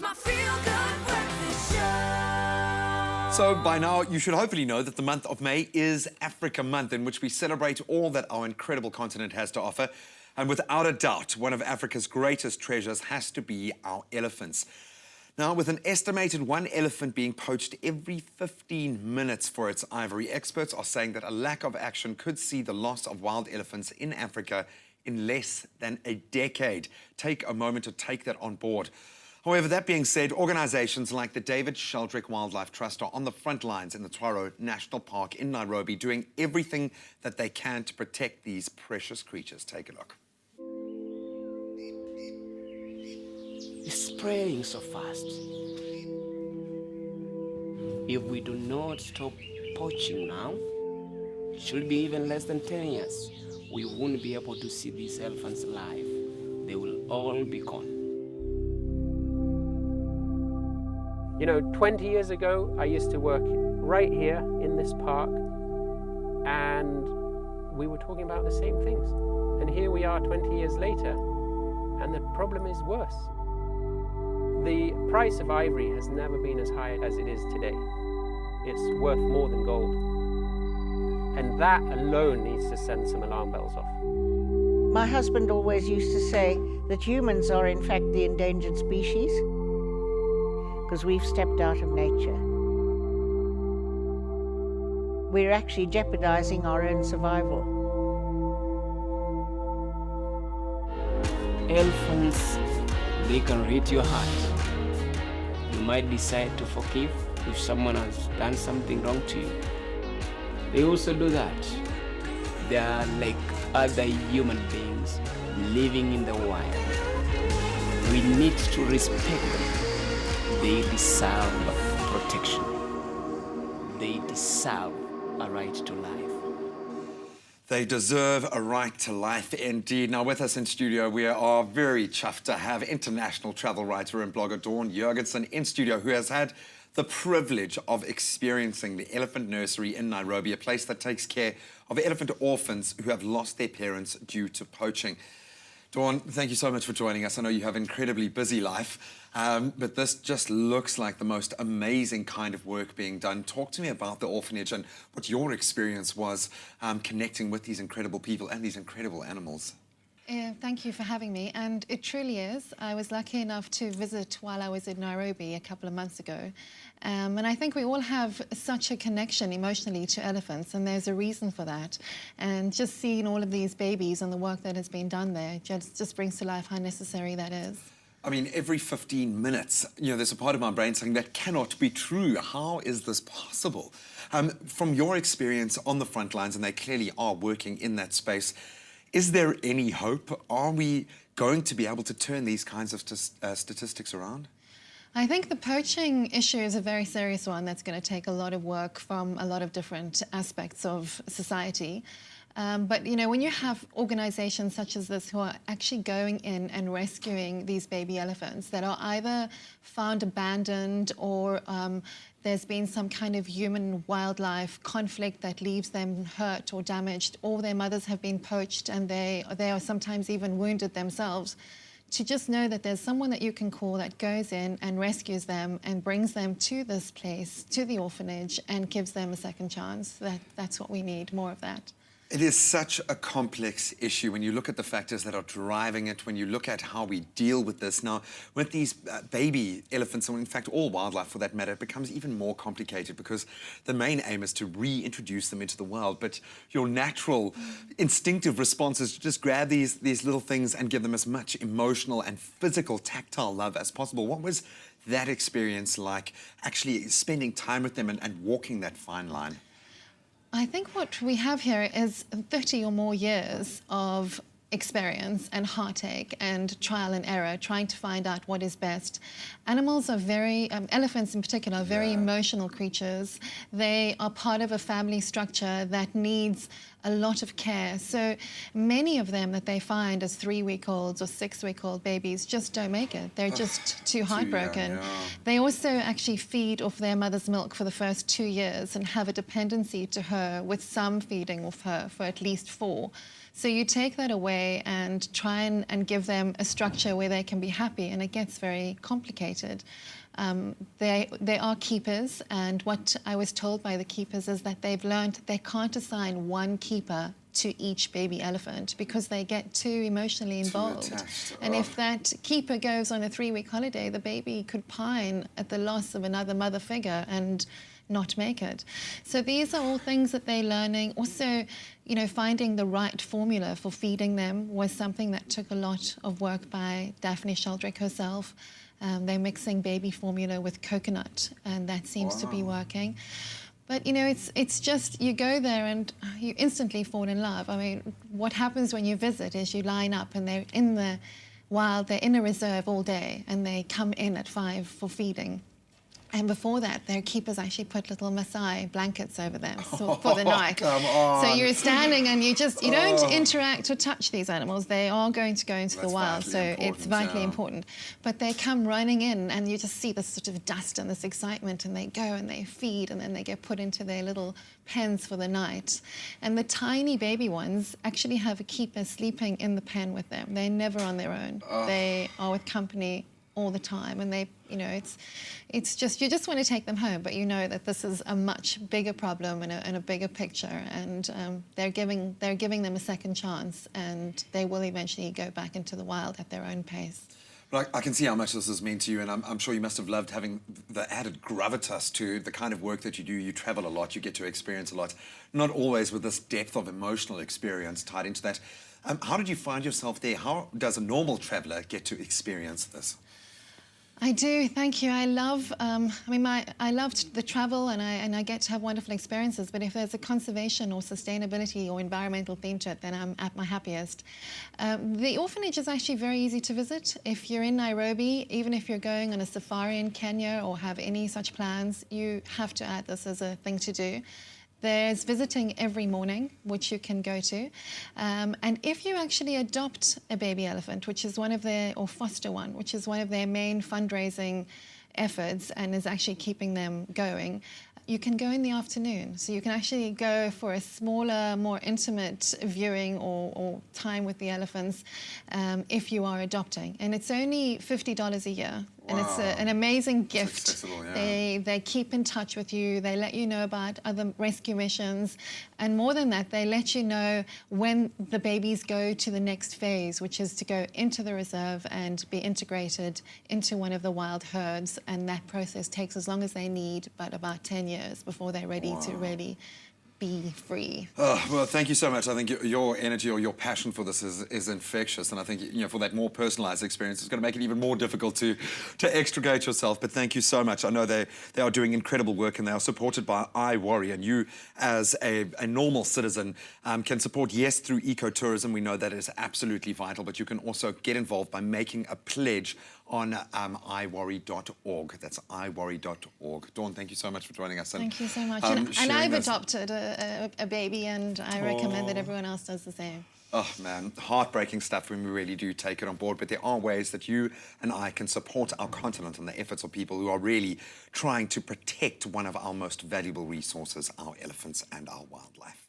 my feel-good breakfast show. So by now, you should hopefully know that the month of May is Africa Month, in which we celebrate all that our incredible continent has to offer. And without a doubt, one of Africa's greatest treasures has to be our elephants. Now, with an estimated one elephant being poached every 15 minutes for its ivory, experts are saying that a lack of action could see the loss of wild elephants in Africa in less than a decade. Take a moment to take that on board. However, that being said, organizations like the David Sheldrick Wildlife Trust are on the front lines in the Tsavo National Park in Nairobi, doing everything that they can to protect these precious creatures. Take a look. It's spreading so fast. If we do not stop poaching now, it should be even less than 10 years, we won't be able to see these elephants alive. They will all be gone. You know, 20 years ago, I used to work right here in this park, and we were talking about the same things. And here we are 20 years later, and the problem is worse. The price of ivory has never been as high as it is today. It's worth more than gold. And that alone needs to send some alarm bells off. My husband always used to say that humans are in fact the endangered species because we've stepped out of nature. We're actually jeopardizing our own survival. Elephants, they can read your heart. You might decide to forgive if someone has done something wrong to you. They also do that. They are like other human beings living in the wild. We need to respect them. They deserve protection. They deserve a right to life. They deserve a right to life indeed. Now, with us in studio, we are very chuffed to have international travel writer and blogger Dawn Jurgensen in studio, who has had the privilege of experiencing the Elephant Nursery in Nairobi, a place that takes care of elephant orphans who have lost their parents due to poaching. Dawn, thank you so much for joining us. I know you have an incredibly busy life, but this just looks like the most amazing kind of work being done. Talk to me about the orphanage and what your experience was connecting with these incredible people and these incredible animals. Thank you for having me, and it truly is. I was lucky enough to visit while I was in Nairobi a couple of months ago, and I think we all have such a connection emotionally to elephants, and there's a reason for that. And just seeing all of these babies and the work that has been done there just brings to life how necessary that is. I mean, every 15 minutes, you know, there's a part of my brain saying that cannot be true. How is this possible? From your experience on the front lines, and they clearly are working in that space, is there any hope? Are we going to be able to turn these kinds of statistics around? I think the poaching issue is a very serious one that's going to take a lot of work from a lot of different aspects of society. But, you know, when you have organizations such as this who are actually going in and rescuing these baby elephants that are either found abandoned or there's been some kind of human-wildlife conflict that leaves them hurt or damaged, or their mothers have been poached and they are sometimes even wounded themselves, to just know that there's someone that you can call that goes in and rescues them and brings them to this place, to the orphanage, and gives them a second chance. That's what we need, more of that. It is such a complex issue when you look at the factors that are driving it, when you look at how we deal with this. Now, with these baby elephants, and in fact all wildlife for that matter, it becomes even more complicated because the main aim is to reintroduce them into the wild. But your natural, instinctive response is to just grab these little things and give them as much emotional and physical, tactile love as possible. What was that experience like, actually spending time with them and walking that fine line? I think what we have here is 30 or more years of experience and heartache and trial and error, trying to find out what is best. Animals are elephants in particular, are very emotional creatures. They are part of a family structure that needs a lot of care. So many of them that they find as 3-week-olds or 6-week-old babies just don't make it. They're just too heartbroken. Too young, yeah. They also actually feed off their mother's milk for the first 2 years and have a dependency to her, with some feeding off her for at least 4. So you take that away and try and give them a structure where they can be happy, and it gets very complicated. They are keepers, and what I was told by the keepers is that they've learned that they can't assign one keeper to each baby elephant because they get too emotionally involved. attached. And if that keeper goes on a 3-week holiday, the baby could pine at the loss of another mother figure and not make it. So these are all things that they're learning. Also, you know, finding the right formula for feeding them was something that took a lot of work by Daphne Sheldrick herself. They're mixing baby formula with coconut, and that seems to be working. But, you know, it's just, you go there and you instantly fall in love. I mean, what happens when you visit is you line up and they're in the wild, they're in a reserve all day, and they come in at 5 for feeding. And before that, their keepers actually put little Maasai blankets over them for the night. Come on. So you're standing and you don't interact or touch these animals. They are going to go into the That's wild, vitally so important, it's vitally yeah. important. But they come running in and you just see this sort of dust and this excitement, and they go and they feed, and then they get put into their little pens for the night. And the tiny baby ones actually have a keeper sleeping in the pen with them. They're never on their own. They are with company all the time, and they, you know, it's just, you just want to take them home, but you know that this is a much bigger problem and a bigger picture, and they're giving them a second chance, and they will eventually go back into the wild at their own pace. But I can see how much this has meant to you, and I'm sure you must have loved having the added gravitas to the kind of work that you do. You travel a lot, you get to experience a lot, not always with this depth of emotional experience tied into that. How did you find yourself there? How does a normal traveller get to experience this? I do, thank you. I love, I loved the travel, and I get to have wonderful experiences, but if there's a conservation or sustainability or environmental theme to it, then I'm at my happiest. The orphanage is actually very easy to visit. If you're in Nairobi, even if you're going on a safari in Kenya or have any such plans, you have to add this as a thing to do. There's visiting every morning, which you can go to. And if you actually adopt a baby elephant, which is one of their, or foster one, which is one of their main fundraising efforts and is actually keeping them going, you can go in the afternoon. So you can actually go for a smaller, more intimate viewing or time with the elephants if you are adopting. And it's only $50 a year. Wow. And it's an amazing gift. Accessible, yeah. They keep in touch with you. They let you know about other rescue missions. And more than that, they let you know when the babies go to the next phase, which is to go into the reserve and be integrated into one of the wild herds. And that process takes as long as they need, but about 10 years before they're ready to really be free. Oh, well, thank you so much. I think your energy or your passion for this is infectious, and I think, you know, for that more personalised experience, it's going to make it even more difficult to extricate yourself. But thank you so much. I know they are doing incredible work, and they are supported by Ivory, and you, as a normal citizen, can support, yes, through ecotourism. We know that is absolutely vital, but you can also get involved by making a pledge on ivory.org. That's ivory.org. Dawn, thank you so much for joining us. Thank you so much. And I've adopted a baby, and I recommend that everyone else does the same. Oh, man, heartbreaking stuff when we really do take it on board. But there are ways that you and I can support our continent and the efforts of people who are really trying to protect one of our most valuable resources, our elephants and our wildlife.